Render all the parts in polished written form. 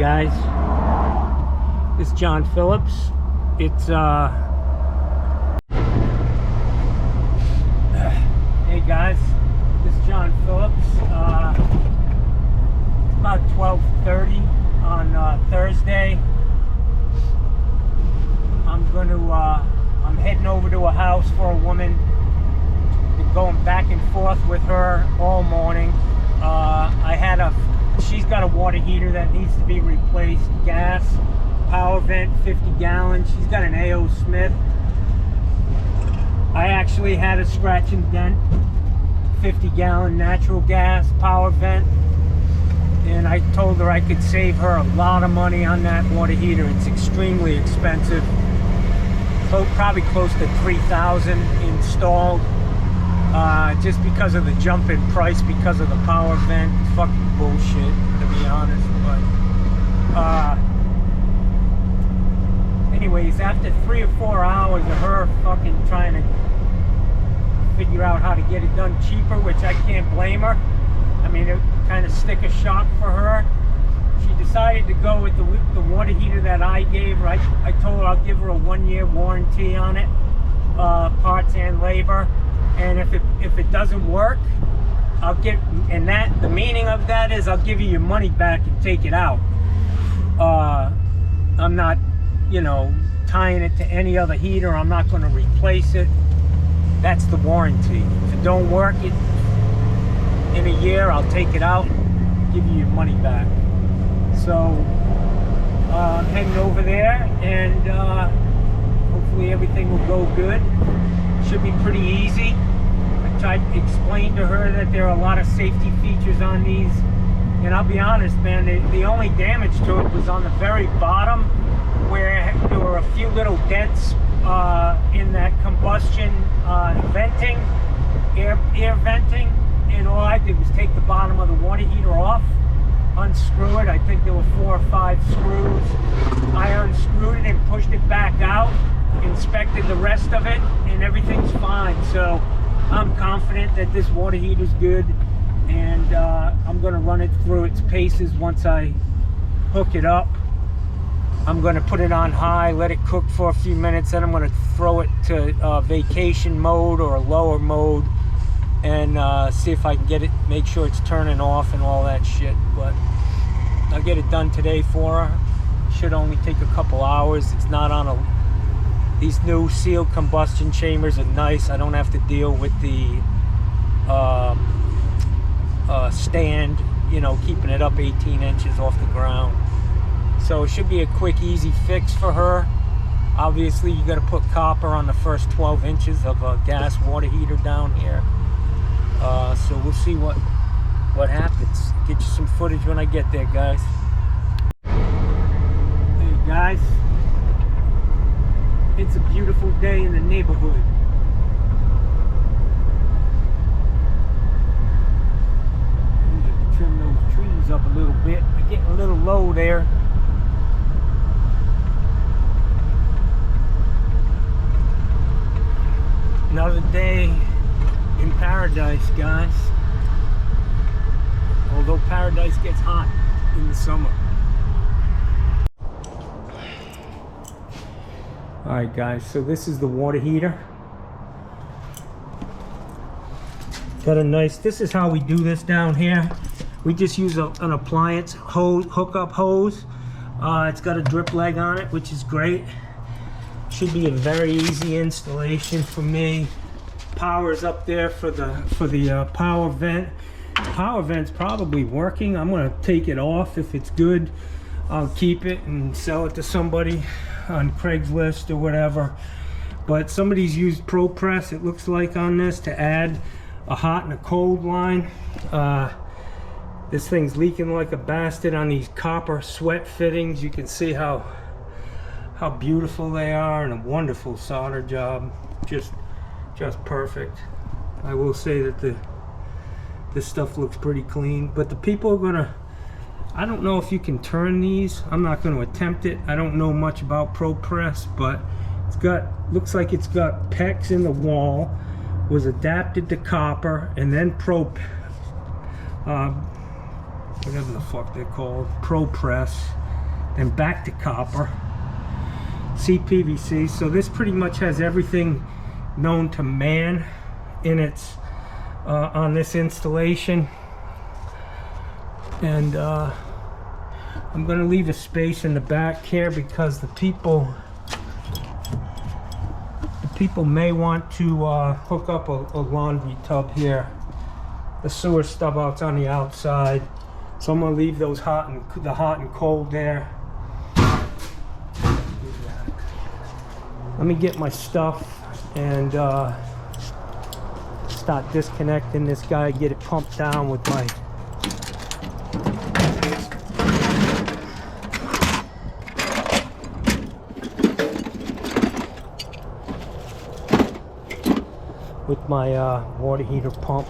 Guys, it's John Phillips. It's hey guys, this is John Phillips. It's about 12:30 on Thursday. I'm heading over to a house for a woman. Been going back and forth with her all morning. She's got a water heater that needs to be replaced. Gas, power vent, 50 gallons. She's got an A.O. Smith. I actually had a scratch and dent, 50-gallon natural gas power vent. And I told her I could save her a lot of money on that water heater. It's extremely expensive. Probably close to $3,000 installed. Just because of the jump in price because of the power vent. It's fucking bullshit, to be honest. But anyways, after 3 or 4 hours of her fucking trying to figure out how to get it done cheaper, which I can't blame her. I mean, it kind of sticker shock for her. She decided to go with the water heater that I gave her. I told her I'll give her a 1-year warranty on it, parts and labor. And if it doesn't work, the meaning of that is I'll give you your money back and take it out. I'm not, tying it to any other heater. I'm not going to replace it. That's the warranty. If it don't work in a year, I'll take it out, give you your money back. So I'm heading over there, and hopefully everything will go good. Should be pretty easy. I tried to explain to her that there are a lot of safety features on these, and I'll be honest, man, the only damage to it was on the very bottom, where there were a few little dents in that combustion venting, air venting, and all I did was take the bottom of the water heater off, unscrew it. I think there were 4 or 5 screws. I unscrewed it and pushed it back out, inspected the rest of it, and everything's fine. So I'm confident that this water heater is good, and I'm going to run it through its paces once I hook it up. I'm going to put it on high, let it cook for a few minutes, then I'm going to throw it to vacation mode or lower mode, and see if I can get it, make sure it's turning off and all that shit. But I'll get it done today for her. Should only take a couple hours. It's not on these new sealed combustion chambers are nice. I don't have to deal with the stand, keeping it up 18 inches off the ground. So it should be a quick, easy fix for her. Obviously, you got to put copper on the first 12 inches of a gas water heater down here. So we'll see what happens. Get you some footage when I get there, guys. Hey guys, it's a beautiful day in the neighborhood. We have to trim those trees up a little bit. They're getting a little low there. Another day in paradise, guys. Although paradise gets hot in the summer. Alright guys, so this is the water heater. Got a nice, this is how we do this down here. We just use an appliance hose, hookup hose. It's got a drip leg on it, which is great. Should be a very easy installation for me. Power's up there for the power vent. Power vent's probably working. I'm gonna take it off. If it's good, I'll keep it and sell it to somebody on Craigslist or whatever. But somebody's used ProPress, it looks like, on this to add a hot and a cold line. This thing's leaking like a bastard on these copper sweat fittings. You can see how beautiful they are, and a wonderful solder job. Just perfect. I will say that this stuff looks pretty clean, but the people are gonna, I don't know if you can turn these. I'm not going to attempt it. I don't know much about ProPress, but looks like it's got PEX in the wall, was adapted to copper, and then whatever the fuck they're called, Pro Press, then back to copper, CPVC. So this pretty much has everything known to man in its on this installation. And I'm going to leave a space in the back here because the people may want to hook up a laundry tub here. The sewer stub out's on the outside, so I'm going to leave those the hot and cold there. Let me get my stuff and start disconnecting this guy, get it pumped down with my water heater pump.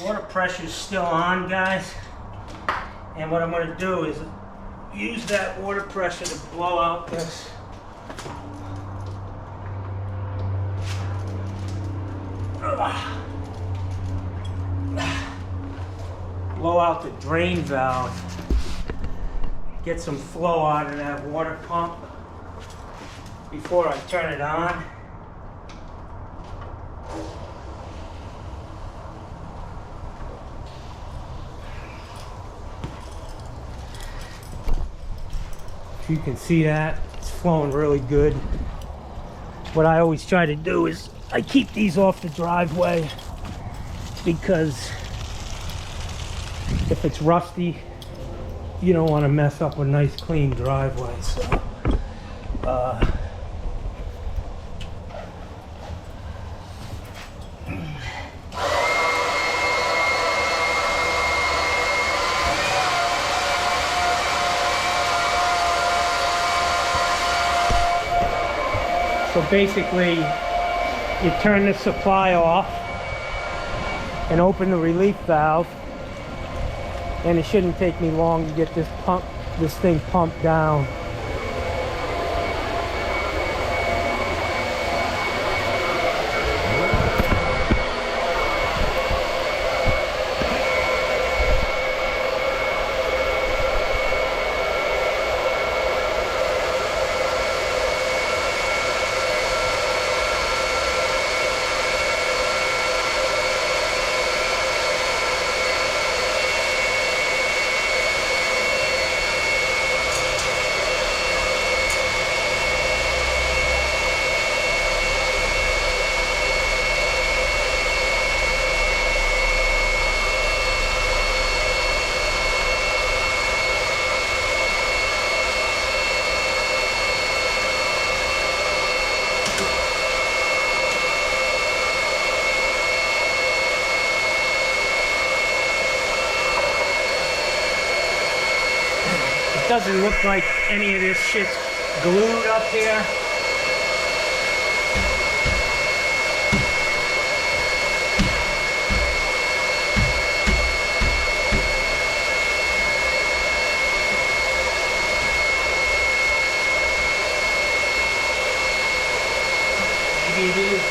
Water pressure's still on, guys, and what I'm going to do is use that water pressure to blow out this blow out the drain valve, get some flow out of that water pump before I turn it on. You can see that it's flowing really good. What I always try to do is I keep these off the driveway because if it's rusty, you don't want to mess up a nice clean driveway. So So basically, you turn the supply off and open the relief valve, and it shouldn't take me long to get this thing pumped down. Doesn't look like any of this shit's glued up here. Maybe it is.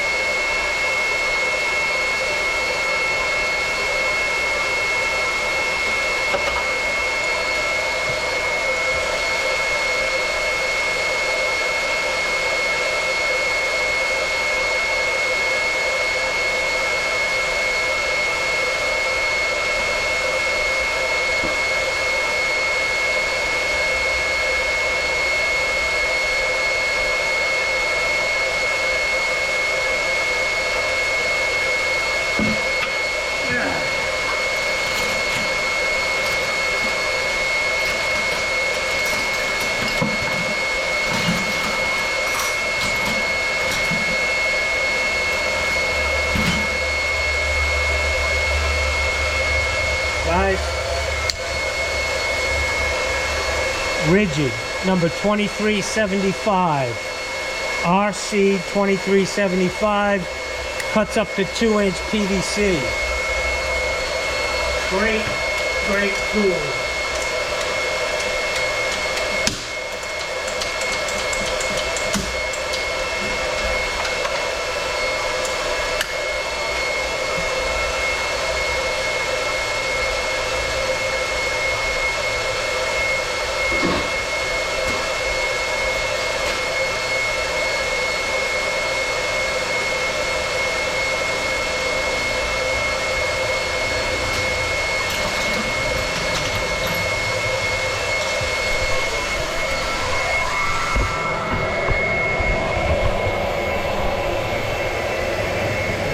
rigid, number 2375. RC 2375, cuts up to 2-inch PVC. Great tool.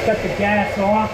Cut the gas off.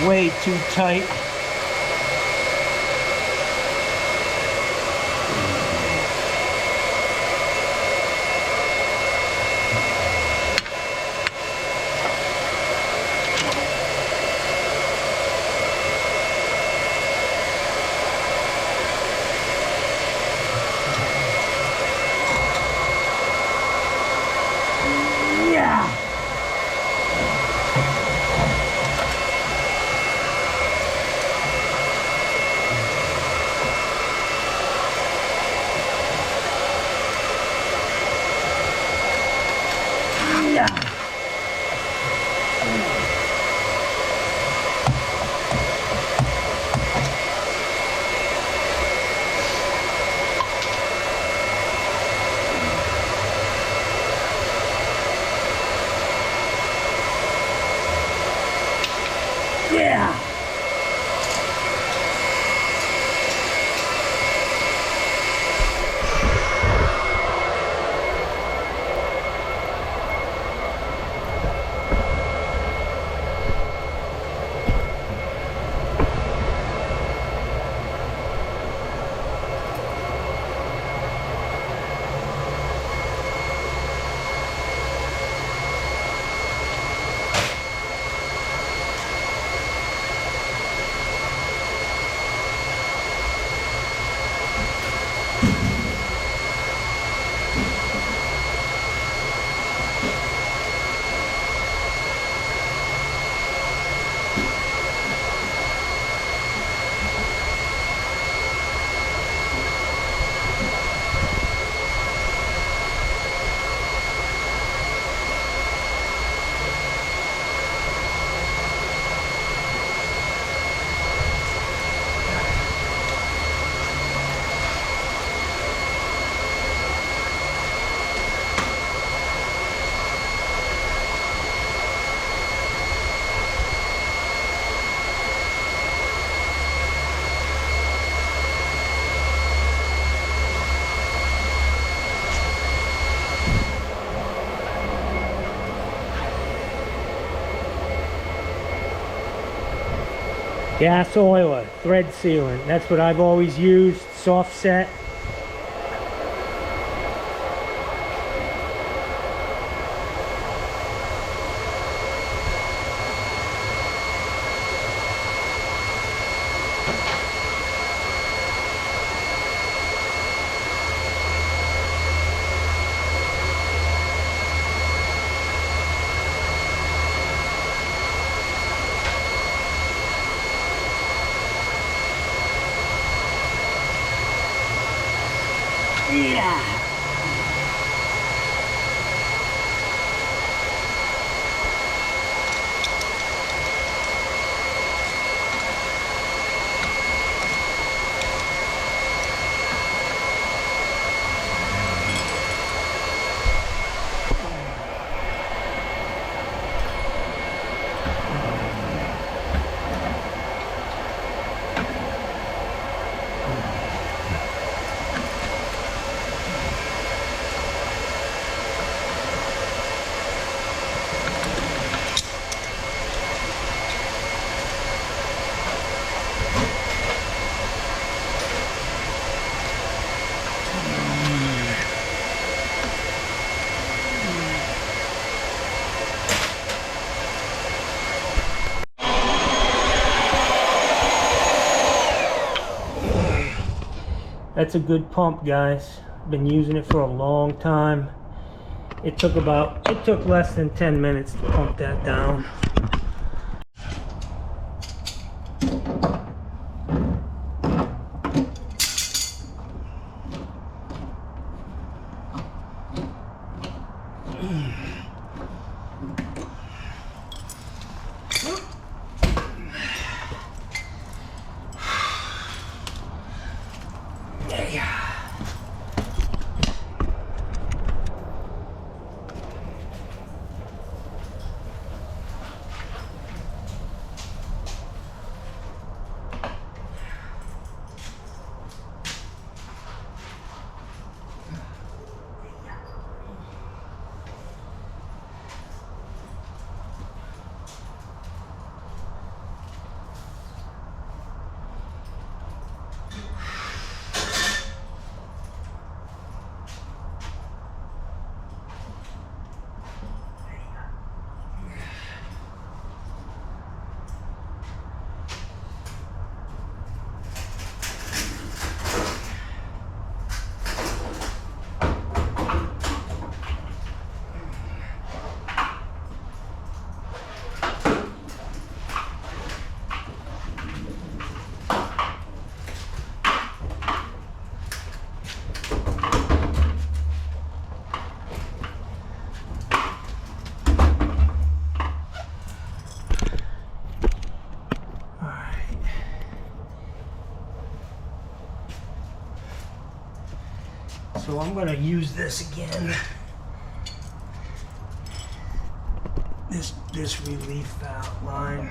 Way too tight. Yeah. Yeah. Gas oiler, thread sealant. That's what I've always used, soft set. Yeah. That's a good pump, guys. Been using it for a long time. It took less than 10 minutes to pump that down. So I'm going to use this again. This relief valve line.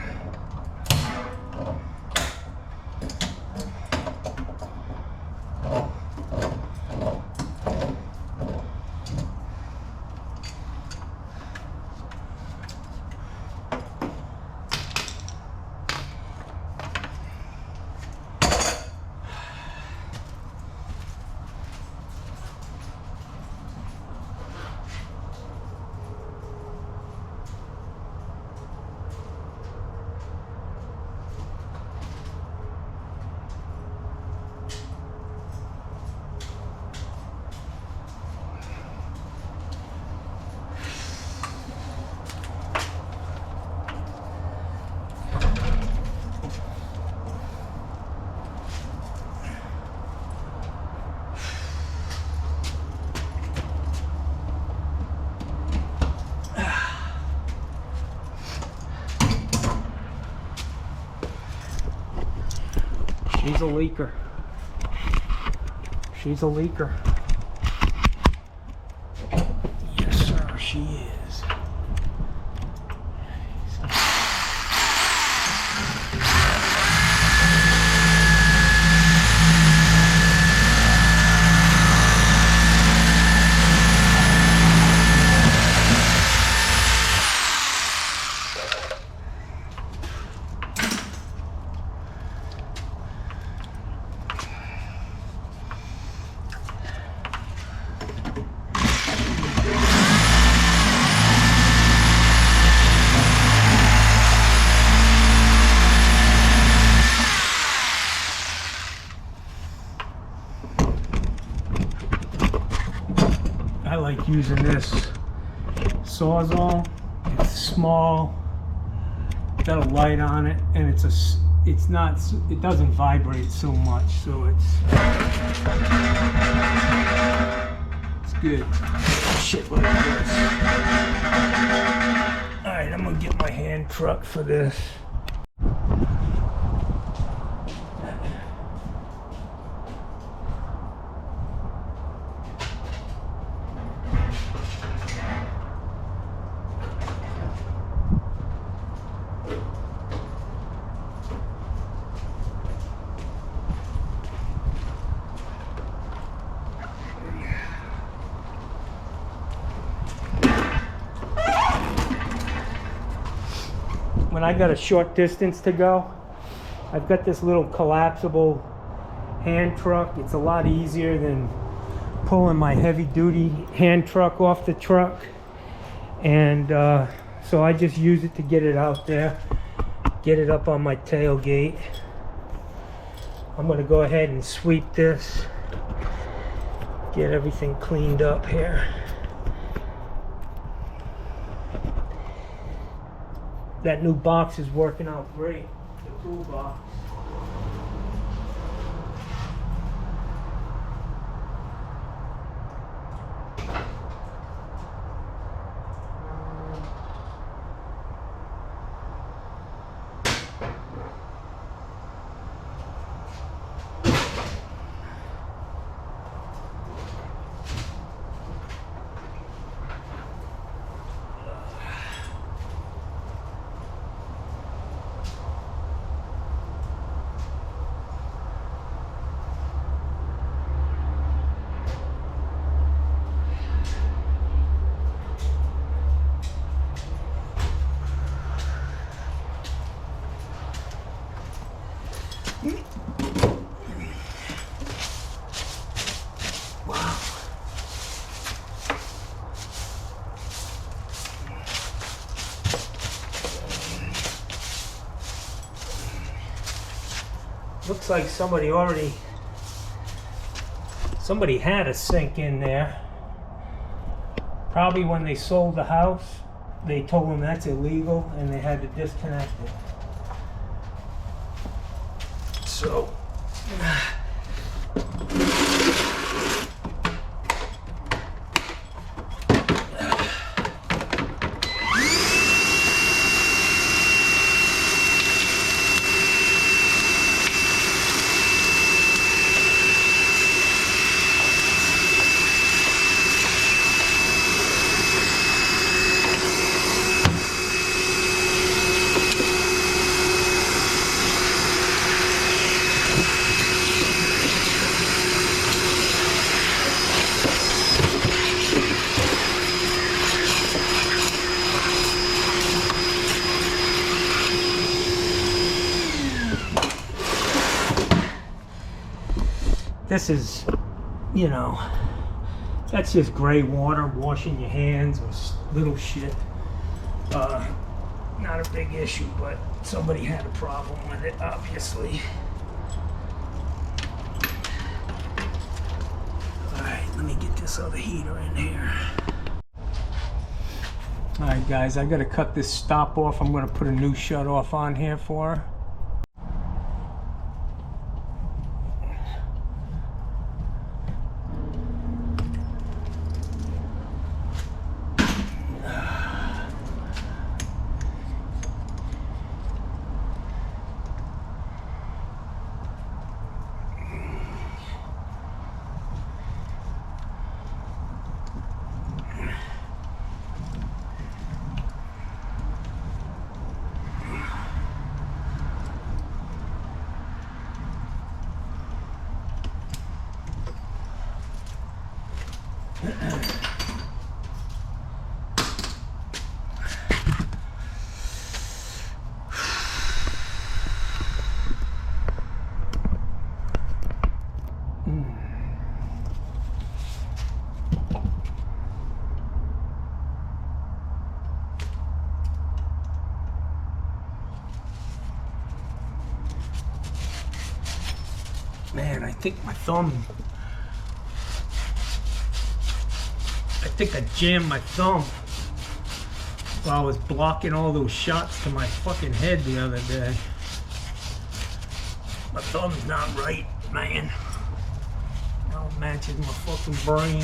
She's a leaker. She's a leaker. Yes, sir, she is. I like using this Sawzall. It's small, got a light on it, and it's it's not, it doesn't vibrate so much, so it's good. Shit like this. Alright, I'm gonna get my hand truck for this. When I got a short distance to go, I've got this little collapsible hand truck. It's a lot easier than pulling my heavy duty hand truck off the truck. And so I just use it to get it out there, get it up on my tailgate. I'm gonna go ahead and sweep this, get everything cleaned up here. That new box is working out great, the tool box. Looks like somebody had a sink in there. Probably when they sold the house, they told them that's illegal and they had to disconnect it. So, this is, you know, that's just gray water washing your hands or little shit. Not a big issue, but somebody had a problem with it, obviously. Alright, let me get this other heater in here. Alright guys, I gotta cut this stop off. I'm gonna put a new shut off on here for her. Man, I think I jammed my thumb while I was blocking all those shots to my fucking head the other day. My thumb's not right, man. Now it matches my fucking brain.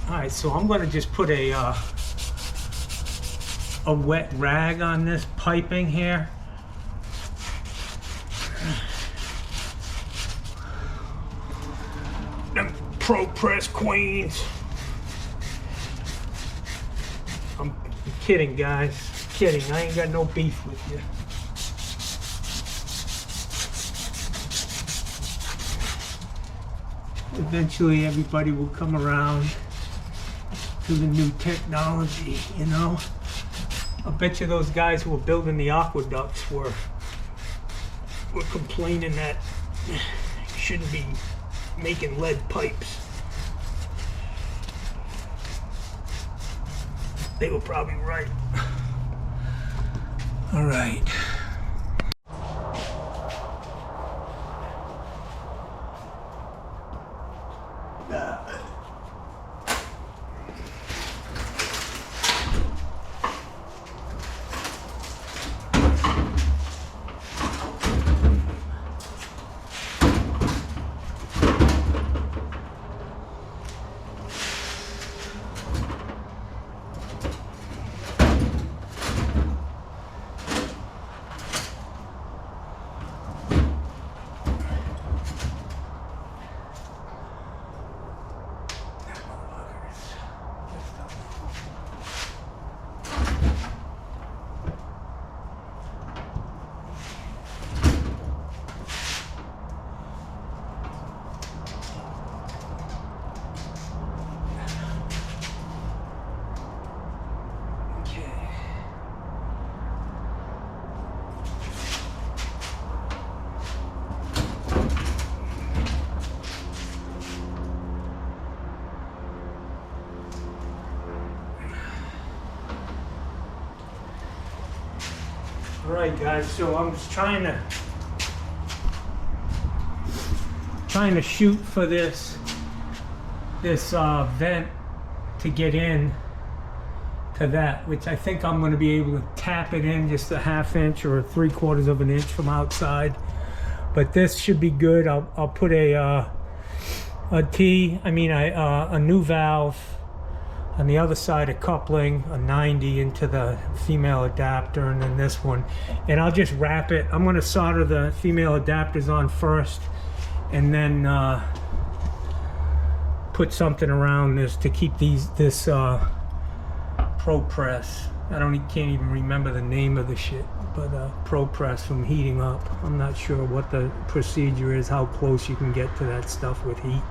Alright, so I'm gonna just put a wet rag on this piping here. Them Pro Press Queens. I'm kidding, guys. Kidding. I ain't got no beef with you. Eventually, everybody will come around to the new technology, you know. I bet you those guys who were building the aqueducts were complaining that you shouldn't be making lead pipes. They were probably right. All right. Alright guys, so I'm just trying to shoot for this vent to get in to that, which I think I'm going to be able to tap it in just a 1/2 inch or 3/4 of an inch from outside. But this should be good. I'll put a new valve on the other side of coupling, a 90 into the female adapter, and then this one. And I'll just wrap it. I'm gonna solder the female adapters on first, and then put something around this to keep this Pro Press. Can't even remember the name of the shit, but Pro Press from heating up. I'm not sure what the procedure is, how close you can get to that stuff with heat.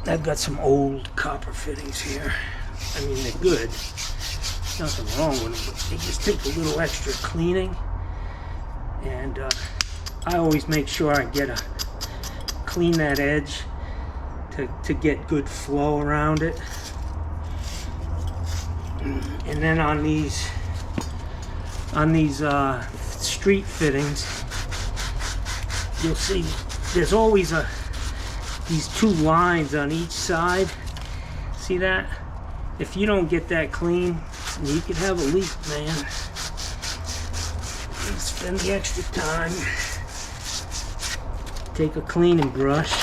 I've got some old copper fittings here. I mean, they're good. Nothing wrong with them, but they just take a little extra cleaning. And I always make sure I clean that edge to get good flow around it. And then on these street fittings, you'll see there's always these 2 lines on each side. See that? If you don't get that clean, you could have a leak, man. And spend the extra time. Take a cleaning brush.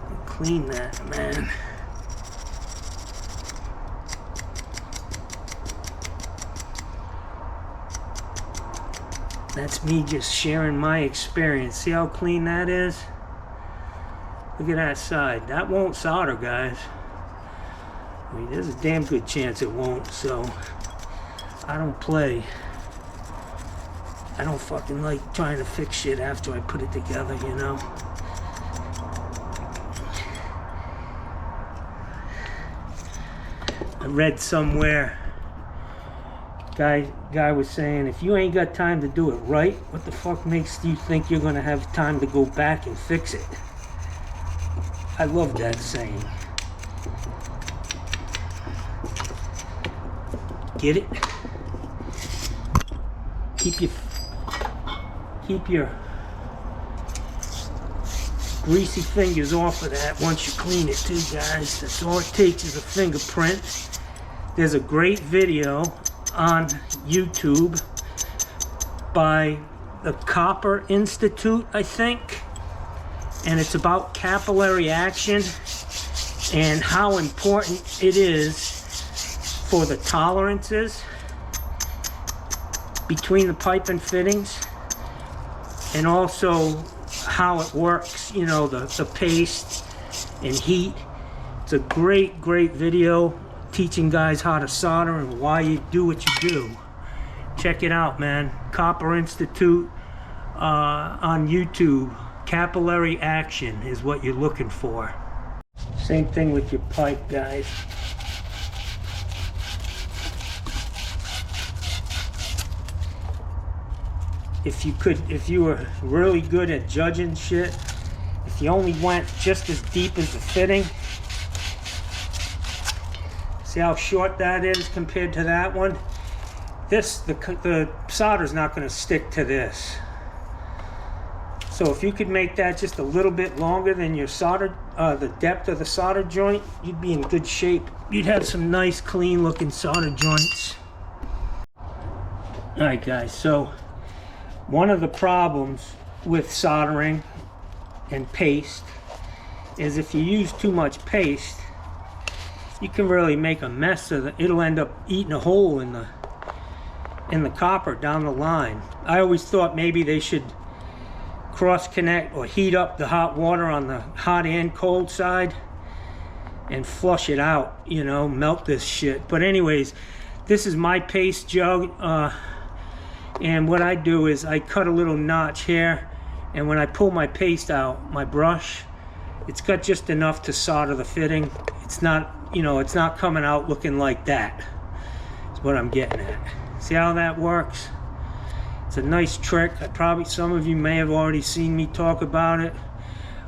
And clean that, man. That's me just sharing my experience. See how clean that is? Look at that side. That won't solder, guys. I mean, there's a damn good chance it won't, so I don't play. I don't fucking like trying to fix shit after I put it together, you know? I read somewhere, guy was saying, if you ain't got time to do it right, what the fuck makes you think you're gonna have time to go back and fix it? I love that saying. Get it? Keep your greasy fingers off of that once you clean it too, guys. That's all it takes is a fingerprint. There's a great video on YouTube by the Copper Institute, I think, and it's about capillary action and how important it is for the tolerances between the pipe and fittings, and also how it works, you know, the paste and heat. It's a great video teaching guys how to solder and why you do what you do. Check it out, man. Copper Institute on YouTube. Capillary action is what you're looking for. Same thing with your pipe, guys. If you were really good at judging shit, if you only went just as deep as the fitting, see how short that is compared to that one? The solder's not going to stick to this. So if you could make that just a little bit longer than your solder, the depth of the solder joint, you'd be in good shape. You'd have some nice, clean looking solder joints. Alright guys, so one of the problems with soldering and paste is if you use too much paste, you can really make a mess of it. It'll end up eating a hole in the copper down the line. I always thought maybe they should cross connect or heat up the hot water on the hot and cold side and flush it out, you know, melt this shit. But anyways, this is my paste jug, and what I do is I cut a little notch here, and when I pull my paste out, my brush, it's got just enough to solder the fitting. It's not, you know, it's not coming out looking like that. That's what I'm getting at. See how that works? It's a nice trick. Some of you may have already seen me talk about it,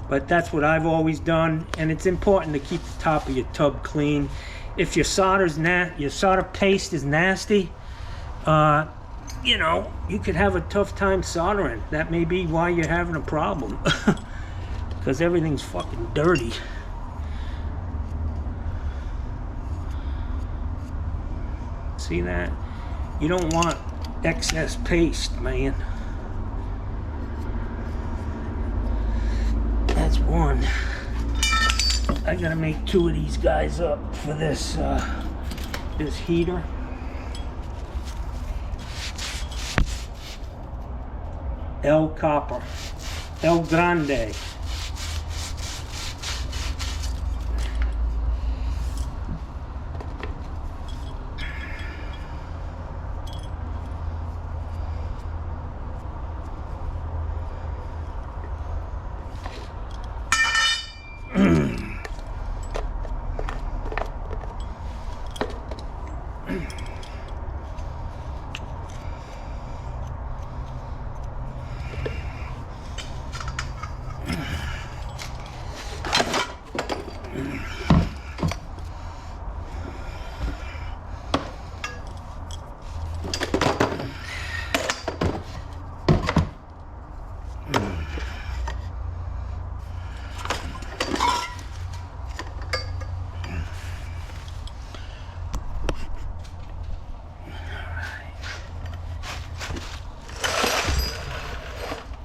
but that's what I've always done, and it's important to keep the top of your tub clean. If your solder paste is nasty, you know, you could have a tough time soldering. That may be why you're having a problem, because everything's fucking dirty. See that? You don't want excess paste, man. That's one. I gotta make 2 of these guys up for this this heater. El Copper, El Grande.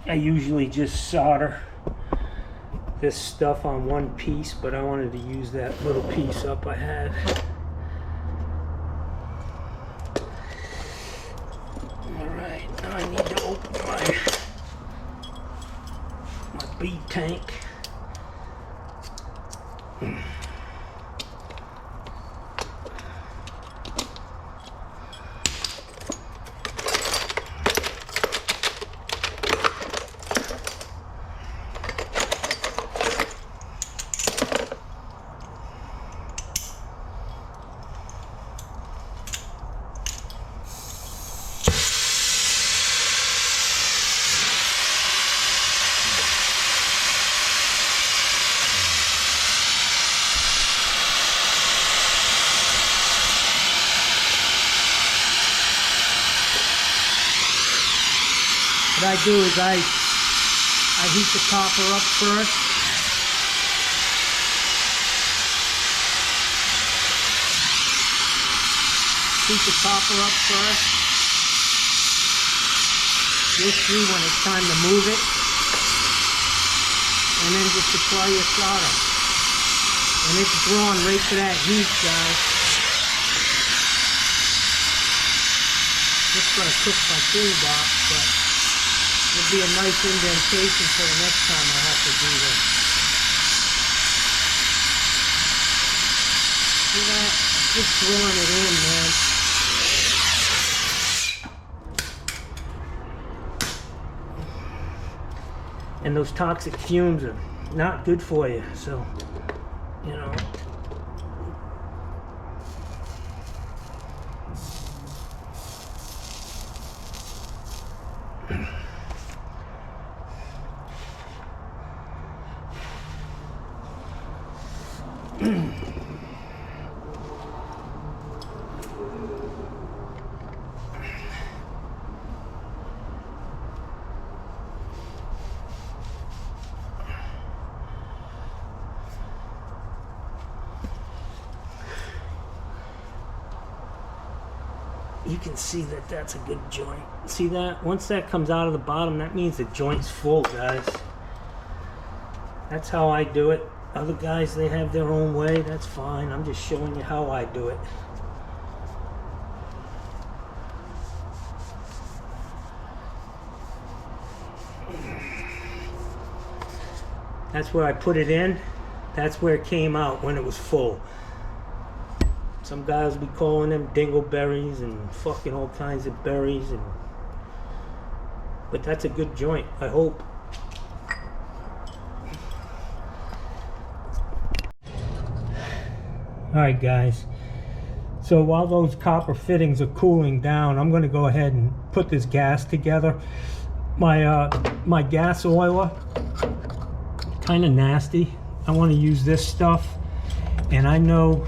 I usually just solder this stuff on one piece, but I wanted to use that little piece up I had. Alright, now I need to open my bead tank. What I do is I heat the copper up first. Heat the copper up first. You'll see when it's time to move it. And then just apply your solder. And it's drawn right to that heat, guys. Just gonna cook my tool box, but it'll be a nice indentation for the next time I have to do this. See that? Just drawing it in, man. And those toxic fumes are not good for you, so, you know. You can see that that's a good joint. See that? Once that comes out of the bottom, that means the joint's full, guys. That's how I do it. Other guys, they have their own way. That's fine. I'm just showing you how I do it. That's where I put it in. That's where it came out when it was full. Some guys will be calling them dingleberries and fucking all kinds of berries, but that's a good joint, I hope. Alright guys, so while those copper fittings are cooling down, I'm going to go ahead and put this gas together. My gas oiler, kind of nasty. I want to use this stuff, and I know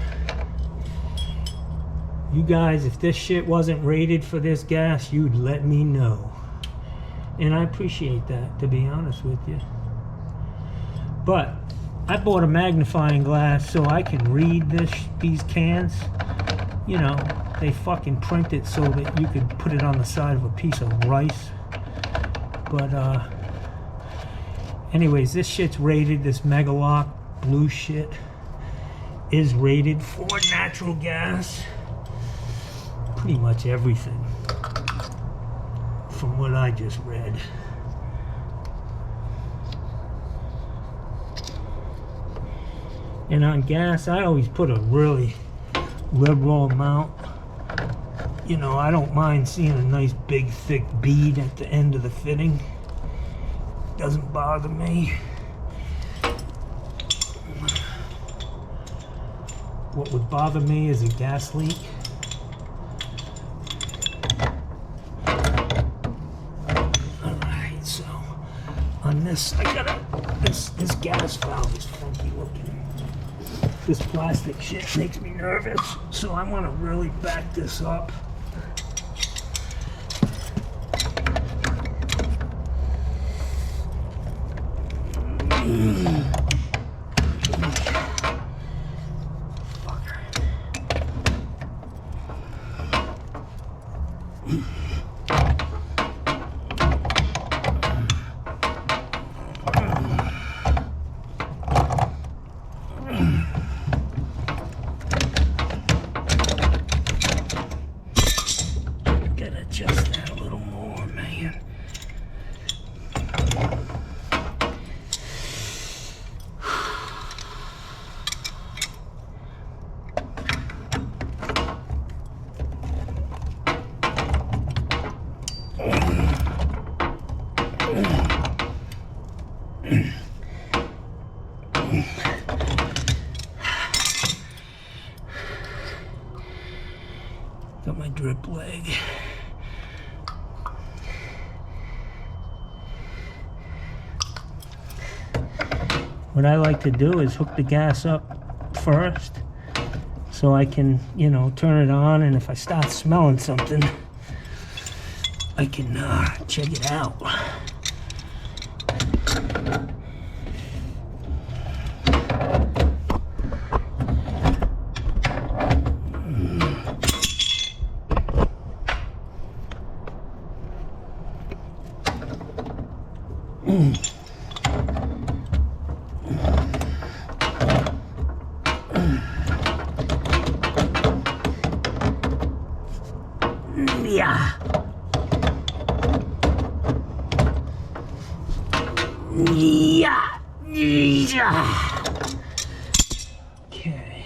you guys, if this shit wasn't rated for this gas, you'd let me know. And I appreciate that, to be honest with you. But I bought a magnifying glass so I can read these cans. You know, they fucking print it so that you could put it on the side of a piece of rice. But anyways, this shit's rated, this Megalock blue shit is rated for natural gas. Pretty much everything from what I just read. And on gas, I always put a really liberal amount. You know, I don't mind seeing a nice big thick bead at the end of the fitting. Doesn't bother me. What would bother me is a gas leak. On this, I gotta, this gas valve is funky looking. This plastic shit makes me nervous, so I want to really back this up. Got my drip leg. What I like to do is hook the gas up first so I can, you know, turn it on, and if I start smelling something, I can check it out. Yeah. Yeah. Yeah. Okay.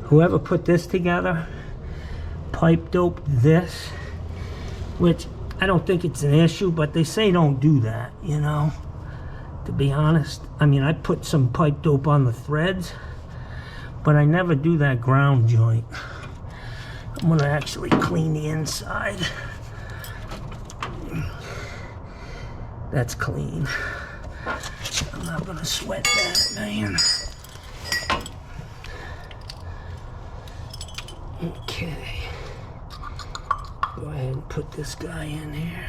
Whoever put this together, pipe doped this, which I don't think it's an issue, but they say don't do that, you know, to be honest. I mean, I put some pipe dope on the threads, but I never do that ground joint. I'm gonna actually clean the inside. That's clean. I'm not gonna sweat that, man. Okay. Go ahead and put this guy in here.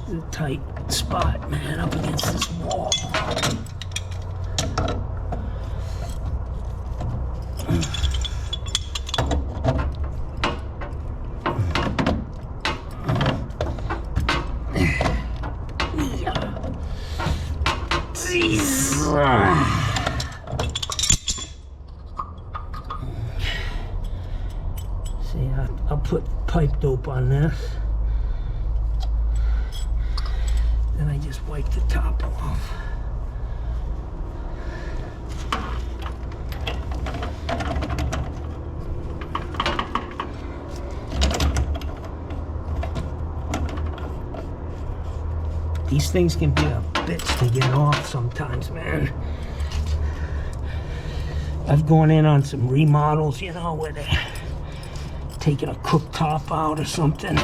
A tight spot, man, up against this wall. See, I'll put pipe dope on this. Then I just wipe the top off. These things can be a bitch to get off sometimes, man. I've gone in on some remodels, you know, where they're taking a cooktop out or something.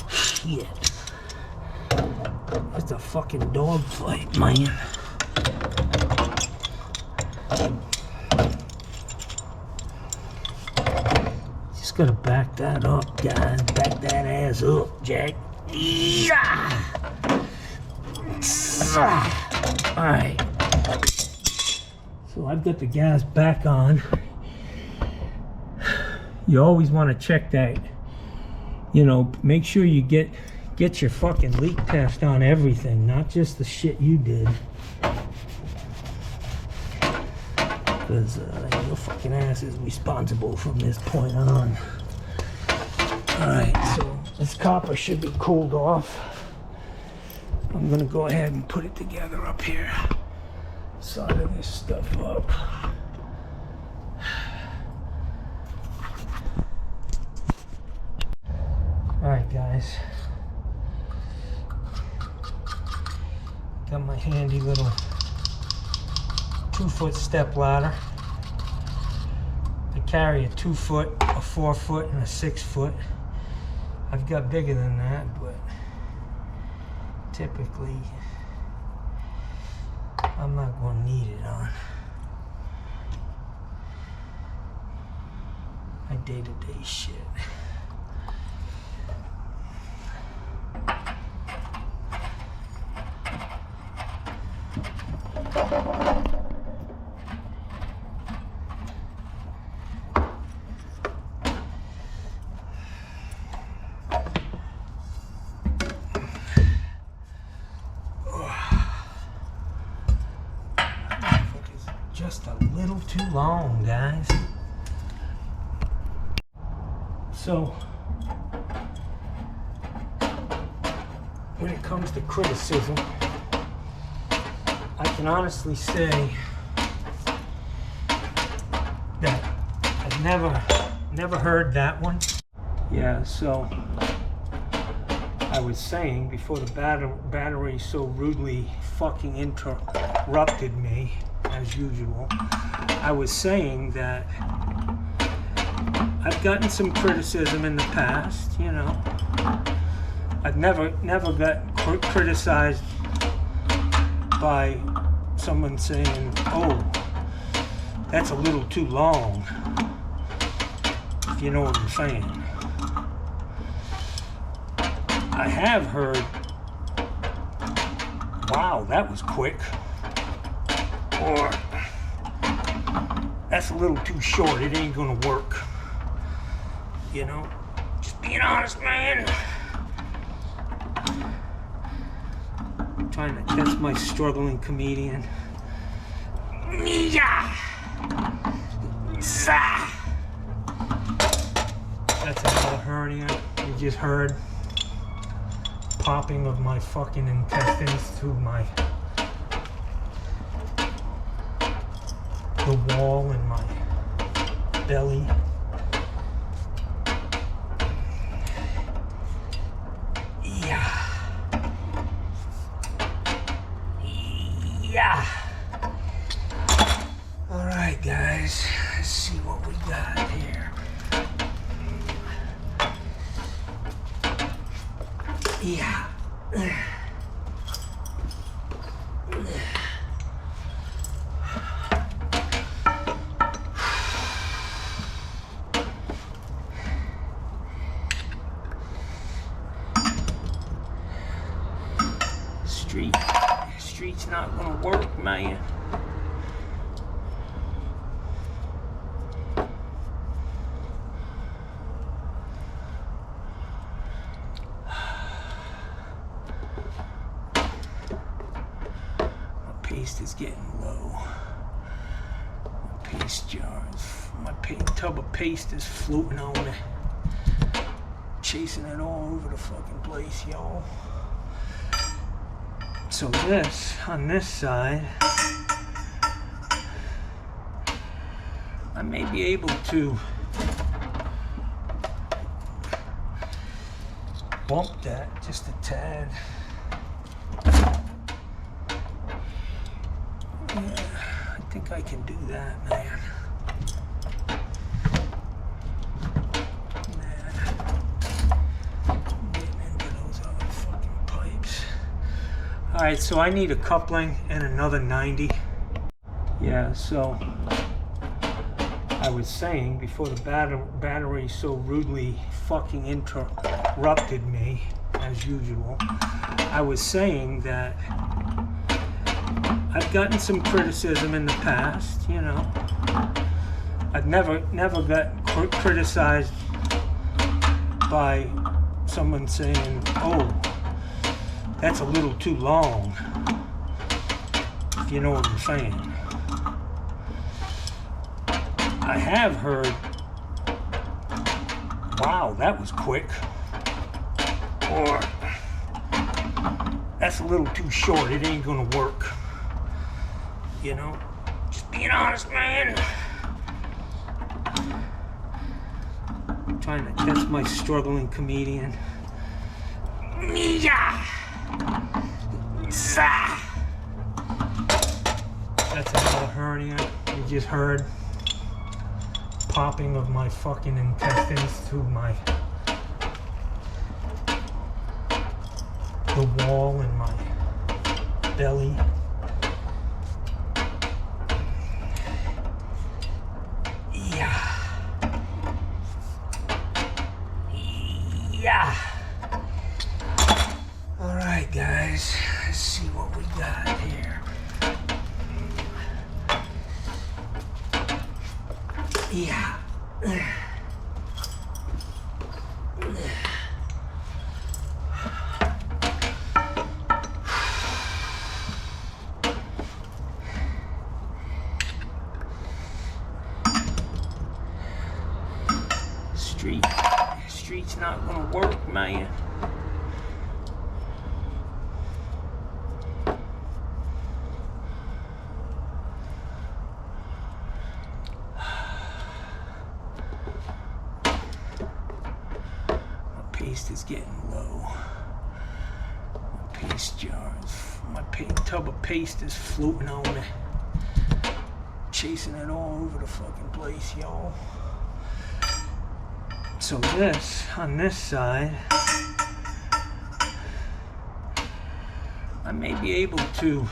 Shit. It's a fucking dog fight, man. Just gotta back that up, guys. Back that ass up, Jack. Yeah. Alright. So I've got the gas back on. You always want to check that, you know, make sure you get your fucking leak test on everything, not just the shit you did. Because your fucking ass is responsible from this point on. Alright, so this copper should be cooled off. I'm gonna go ahead and put it together up here. Solder this stuff up. Alright guys, got my handy little 2-foot step ladder. I carry a 2-foot, a 4-foot, and a 6-foot. I've got bigger than that, but typically I'm not going to need it on my day-to-day shit. Just a little too long, guys. So, when it comes to criticism, I can honestly say that I've never heard that one. Yeah, so I was saying before the battery so rudely fucking interrupted me, as usual, I was saying that I've gotten some criticism in the past, you know. I've never got criticized by someone saying, oh, that's a little too long, if you know what I'm saying. I have heard, wow, that was quick, or that's a little too short, it ain't gonna work. You know, just being honest, man. I'm trying to test my struggling comedian. Yeah. That's another hernia. You just heard popping of my fucking intestines through the wall in my belly. Yeah. All right, guys. Let's see what we got here. Yeah. Street's not gonna work, man. My paste is getting low. My paste jars, my tub of paste is floating on me. Chasing it all over the fucking place, y'all. So this, on this side, I may be able to bump that just a tad. Yeah, I think I can do that, man. All right, so I need a coupling and another 90. Yeah, so I was saying before the battery so rudely fucking interrupted me, as usual, I was saying that I've gotten some criticism in the past, you know. I've never got criticized by someone saying, oh, that's a little too long, if you know what I'm saying. I have heard, wow, that was quick, or that's a little too short, it ain't gonna work. You know, just being honest, man. I'm trying to test my struggling comedian. Yeah. That's another hernia. You just heard popping of my fucking intestines through the wall in my belly. Yeah. All right, guys. Let's see what we got here. Yeah. Street's not gonna work, man. My paste is getting low. paste jar. My tub of paste is floating on me. Chasing it all over the fucking place, y'all. So this, on this side, I may be able to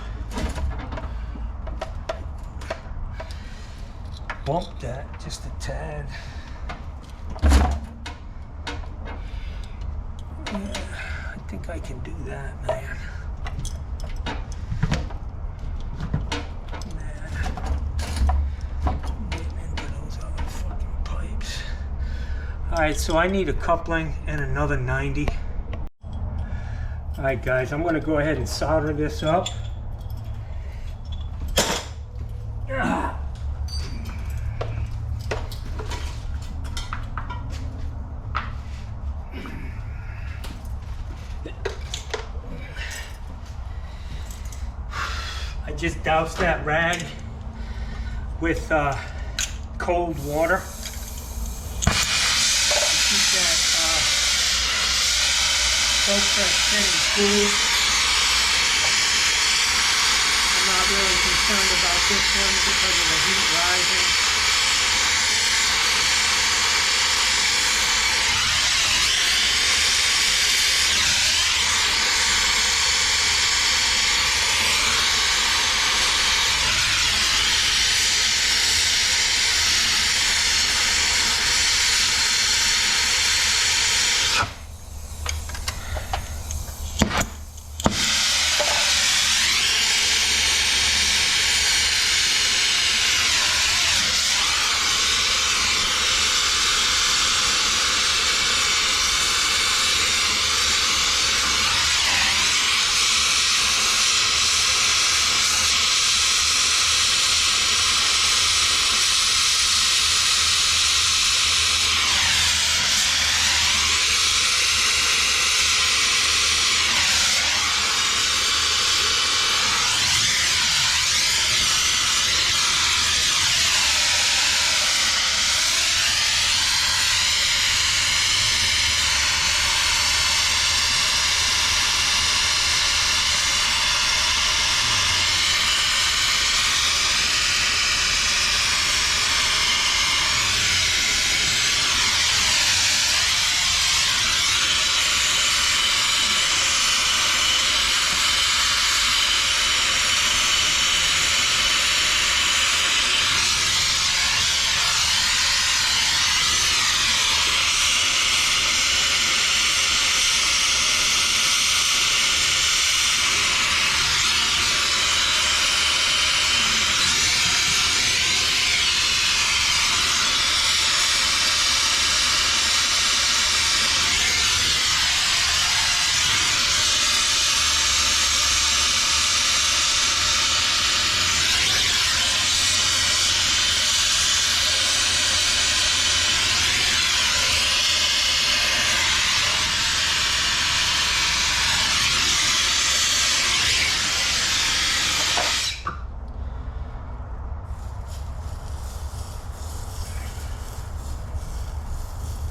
bump that just a tad. Yeah, I think I can do that, man. Alright, so I need a coupling and another 90. Alright guys, I'm going to go ahead and solder this up. I just doused that rag with cold water. Thin and cool. I'm not really concerned about this one because of the heat rising.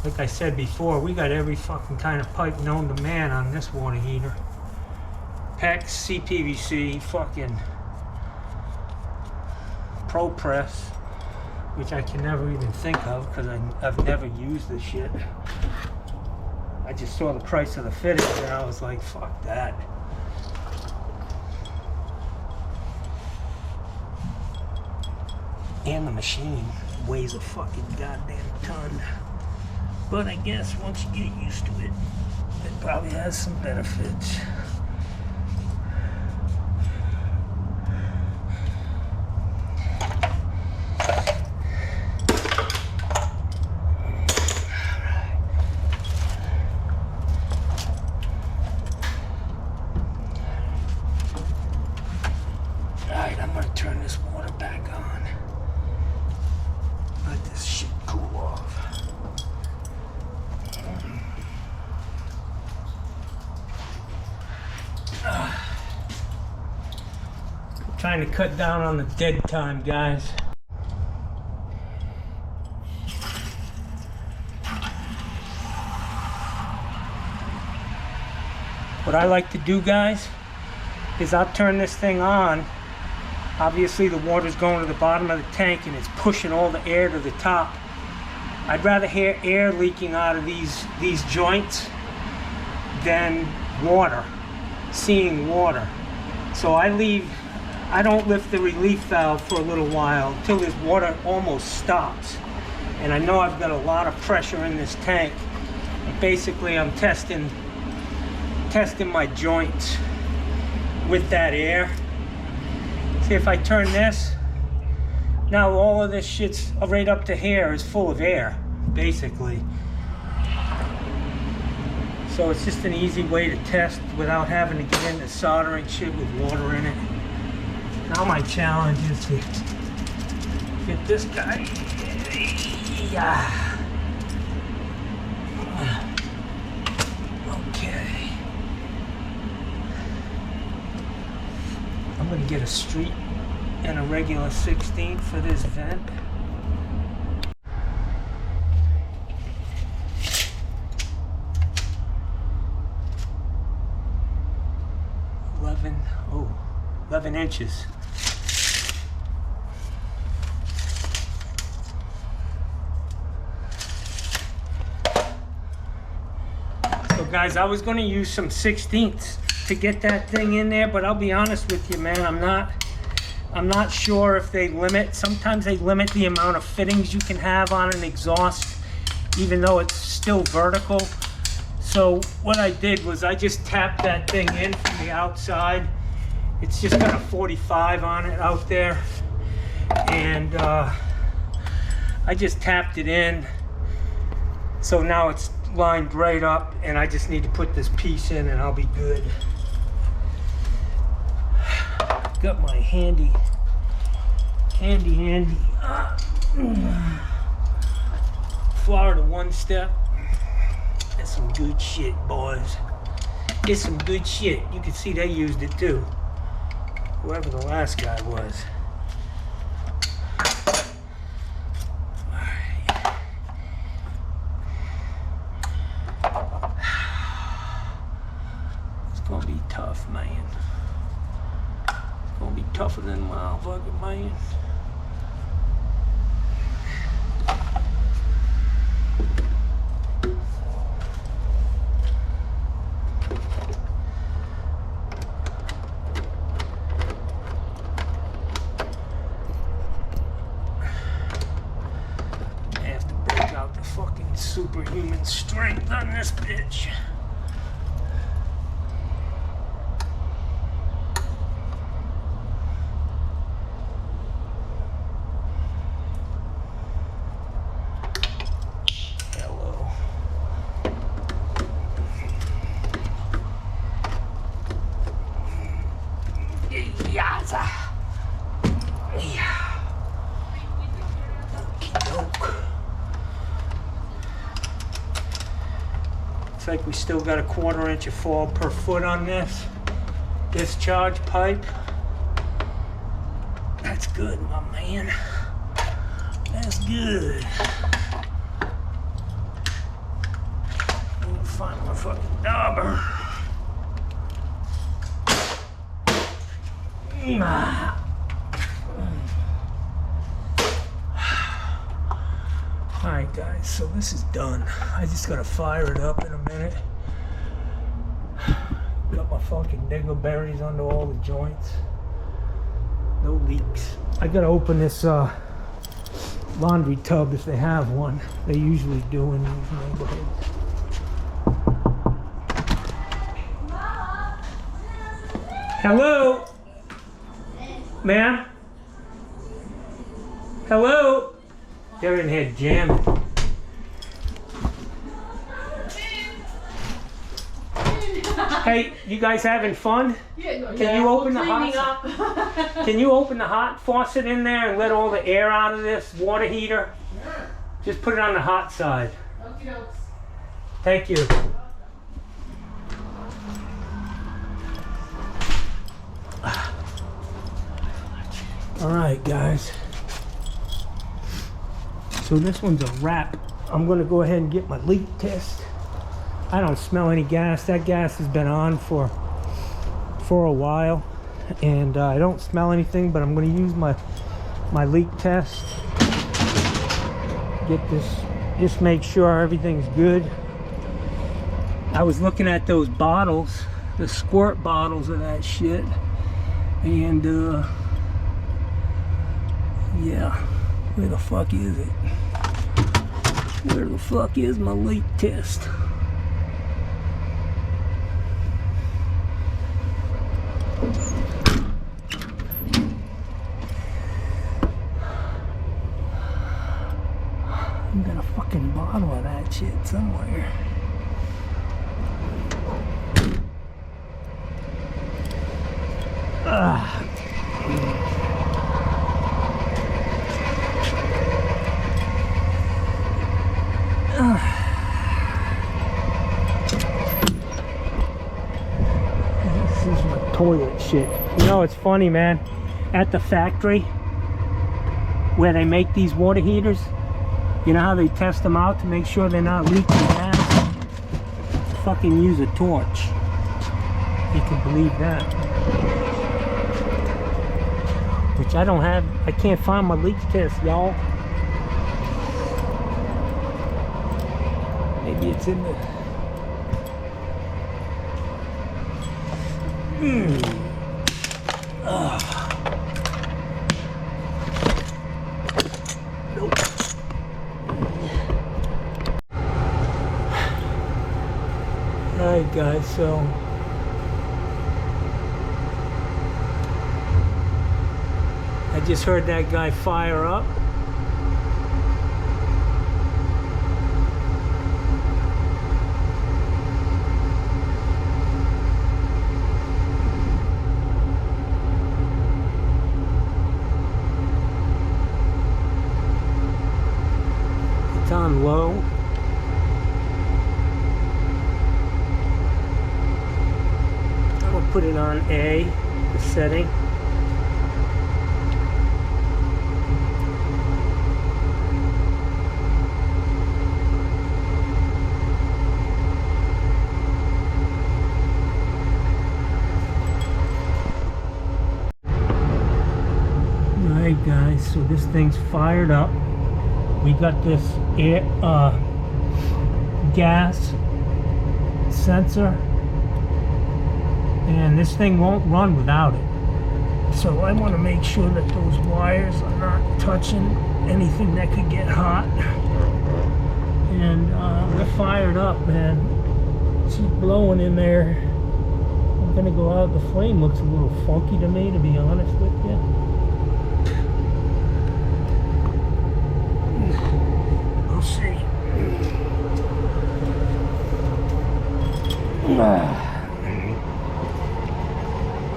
Like I said before, we got every fucking kind of pipe known to man on this water heater. PEX, CPVC, fucking Pro Press, which I can never even think of because I've never used this shit. I just saw the price of the fittings and I was like, fuck that. And the machine weighs a fucking goddamn ton. But I guess once you get used to it, it probably has some benefits. Alright, I'm gonna turn this water back on. Let this shit cool off. Trying to cut down on the dead time, guys. What I like to do, guys, is I'll turn this thing on. Obviously the water's going to the bottom of the tank and it's pushing all the air to the top. I'd rather hear air leaking out of these joints than water, seeing water. So I don't lift the relief valve for a little while until this water almost stops. And I know I've got a lot of pressure in this tank. And basically I'm testing my joints with that air. See, if I turn this, now all of this shit's right up to here is full of air, basically. So it's just an easy way to test without having to get into soldering shit with water in it. Now my challenge is to get this guy. Yeah. Okay. I'm gonna get a street and a regular 16 for this vent. Oh, 11 inches. So guys, I was going to use some 16ths to get that thing in there, but I'll be honest with you, man, I'm not sure if they limit. Sometimes they limit the amount of fittings you can have on an exhaust, even though it's still vertical. So what I did was I just tapped that thing in from the outside. It's just got a 45 on it out there. And I just tapped it in. So now it's lined right up, and I just need to put this piece in and I'll be good. Got my handy Florida One Step. That's some good shit, boys. It's some good shit. You can see they used it too, whoever the last guy was. Alright. It's gonna be tough, man. It's gonna be tougher than motherfucking man. Superhuman strength on this bitch. Hello. Yaza. Yeah. Okey-doke. Looks like we still got a 1/4 inch of fall per foot on this discharge pipe. That's good, my man. That's good. Let me find my fucking dauber. Alright guys, so this is done. I just gotta fire it up in a minute. Got my fucking dingleberries under all the joints. No leaks. I gotta open this laundry tub if they have one. They usually do in these neighborhoods. Hello? Ma'am? Hello? They're in here jamming. Hey, you guys having fun? Yeah. Can you open the hot? Can you open the hot faucet in there and let all the air out of this water heater? Sure. Just put it on the hot side. Okie dokes. Thank you. All right, guys. So this one's a wrap. I'm gonna go ahead and get my leak test. I don't smell any gas. That gas has been on for for a while, and I don't smell anything, but I'm going to use my leak test. Get this, just make sure everything's good. I was looking at those bottles, the squirt bottles of that shit, and yeah, where the fuck is it? Where the fuck is my leak test? I got a fucking bottle of that shit somewhere. This is my toilet shit. You know, it's funny, man. At the factory where they make these water heaters, you know how they test them out to make sure they're not leaking gas? Fucking use a torch. You can believe that. Which I don't have. I can't find my leak test, y'all. Maybe it's in the... Nope. Alright guys, so I just heard that guy fire up. It's on low. I'm gonna put it on A, the setting. Alright guys, so this thing's fired up. We got this air, gas sensor, and this thing won't run without it. So I want to make sure that those wires are not touching anything that could get hot. And we're fired up, man. It's blowing in there. I'm gonna go out. The flame looks a little funky to me, to be honest with you. We'll see.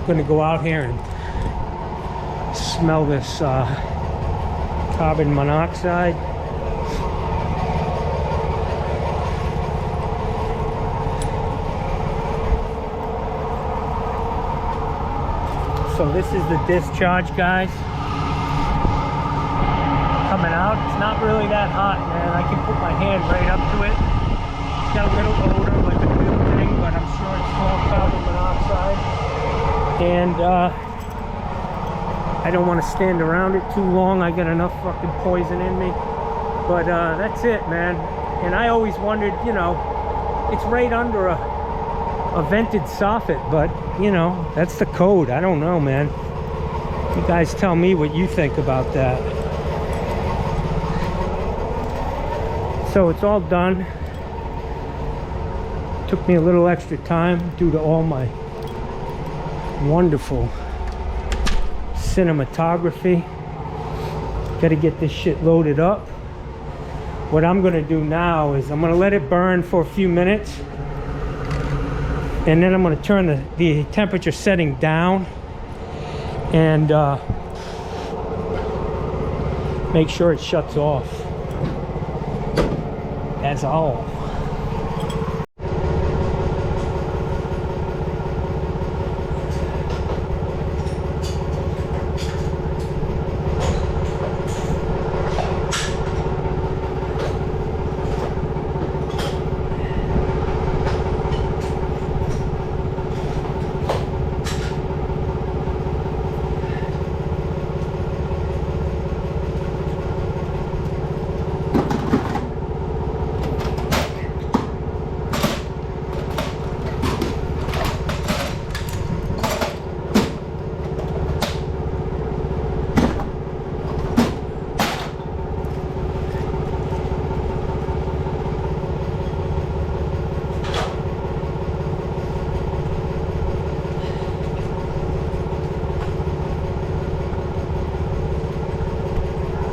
Gonna go out here and smell this carbon monoxide. So this is the discharge, guys. Coming out. It's not really that hot, man. I can put my hand right up to it. It's got a little odor like a new thing, but I'm sure it's small carbon monoxide. And I don't want to stand around it too long. I got enough fucking poison in me. But that's it, man. And I always wondered, you know, it's right under a vented soffit, but you know, that's the code. I don't know, man. You guys tell me what you think about that. So it's all done. Took me a little extra time due to all my wonderful cinematography. Got to get this shit loaded up. What I'm gonna do now is I'm gonna let it burn for a few minutes, and then I'm gonna turn the temperature setting down and make sure it shuts off. That's all.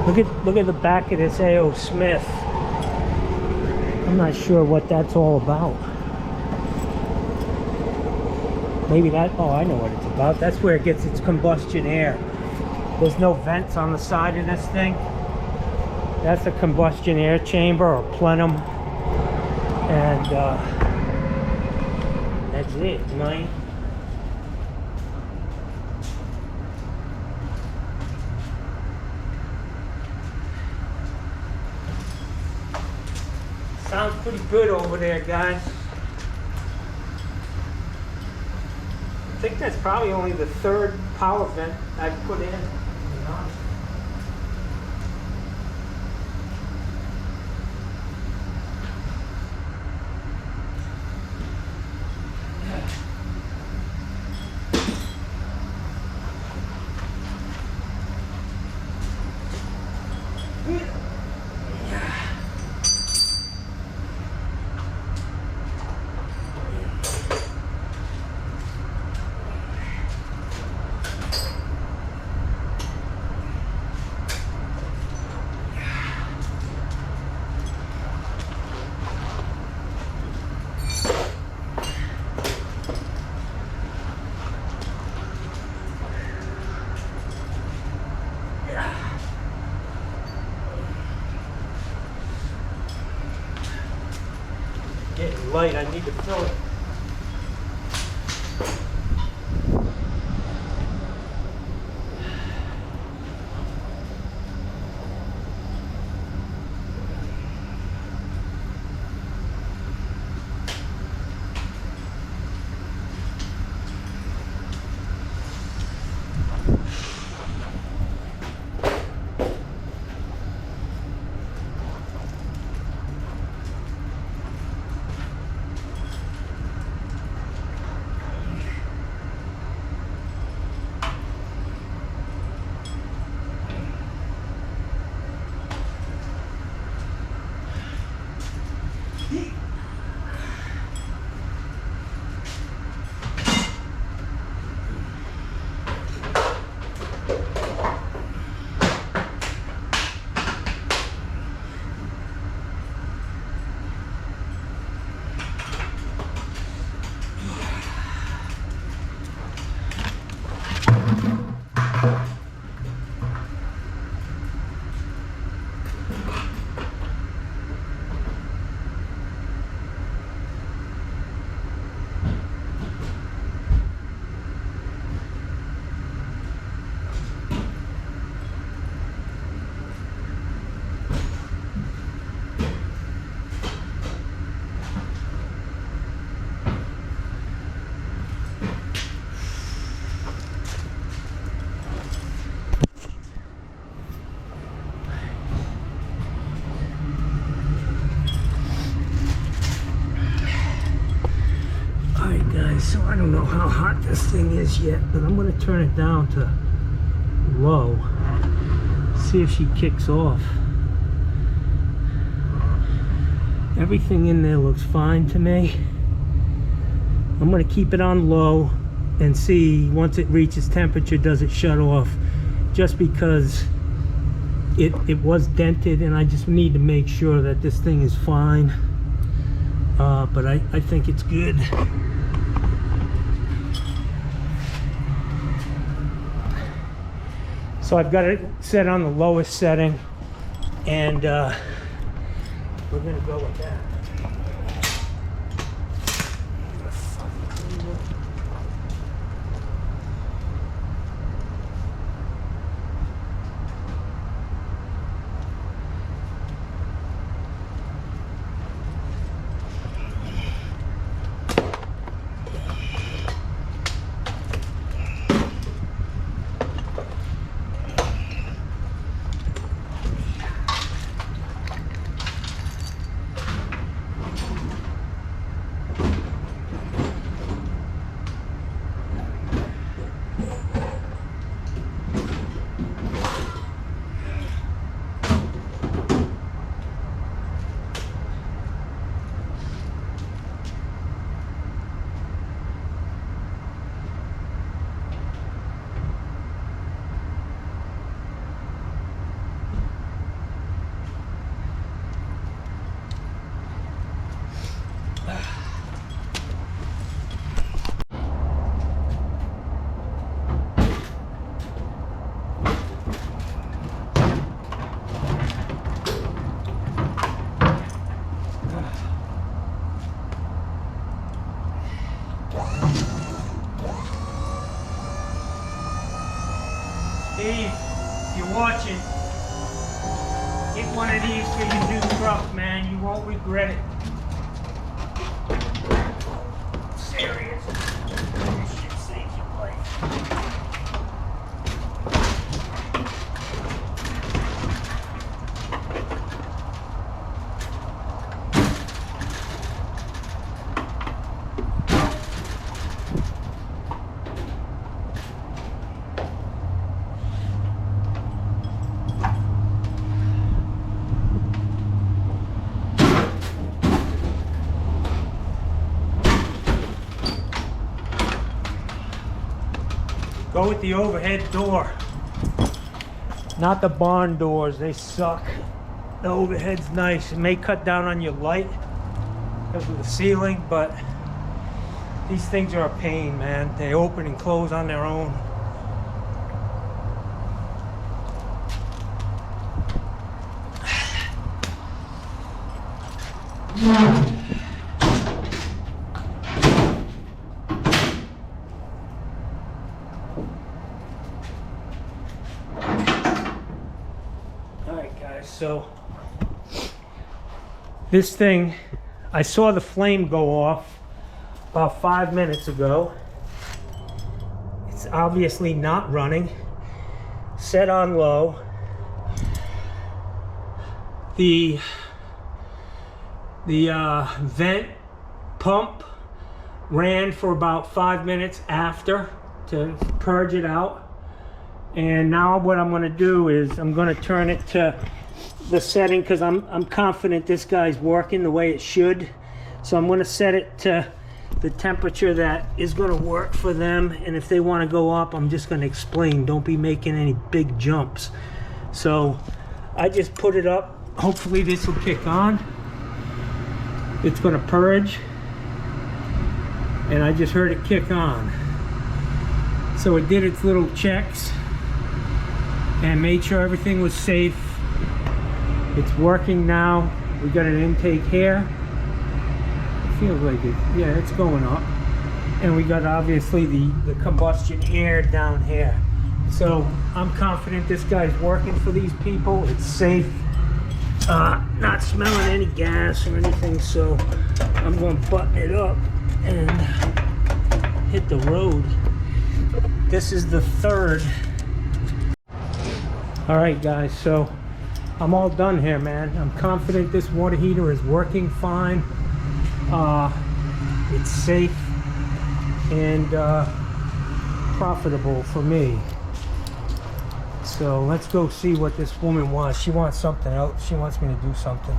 Look at the back of this A.O. Smith. I'm not sure what that's all about. Maybe that, oh, I know what it's about. That's where it gets its combustion air. There's no vents on the side of this thing. That's a combustion air chamber or plenum. And that's it, man. Sounds pretty good over there, guys. I think that's probably only the third power vent I've put in. Getting light, I need to fill it. So I don't know how hot this thing is yet, but I'm going to turn it down to low. See if she kicks off. Everything in there looks fine to me. I'm going to keep it on low and see once it reaches temperature, does it shut off? Just because it was dented and I just need to make sure that this thing is fine. But I think it's good. So I've got it set on the lowest setting, and we're going to go with that. Steve, if you're watching, get one of these for your new truck, man. You won't regret it. I'm serious. This shit saves your life. Go with the overhead door, not the barn doors. They suck. The overhead's nice. It may cut down on your light because of the ceiling, but these things are a pain, man. They open and close on their own. So this thing, I saw the flame go off about 5 minutes ago. It's obviously not running. Set on low. The vent pump ran for about 5 minutes after to purge it out. And now what I'm going to do is I'm going to turn it to the setting, because I'm confident this guy's working the way it should. So I'm going to set it to the temperature that is going to work for them, and if they want to go up, I'm just going to explain. Don't be making any big jumps. So I just put it up. Hopefully this will kick on. It's going to purge, and I just heard it kick on. So it did its little checks and made sure everything was safe. It's working now. We got an intake here. It feels like it. Yeah, it's going up. And we got obviously the combustion air down here. So I'm confident this guy's working for these people. It's safe. Not smelling any gas or anything. So I'm going to button it up and hit the road. This is the third. All right, guys. So I'm all done here, man. I'm confident this water heater is working fine. It's safe and profitable for me. So let's go see what this woman wants. She wants something else. She wants me to do something.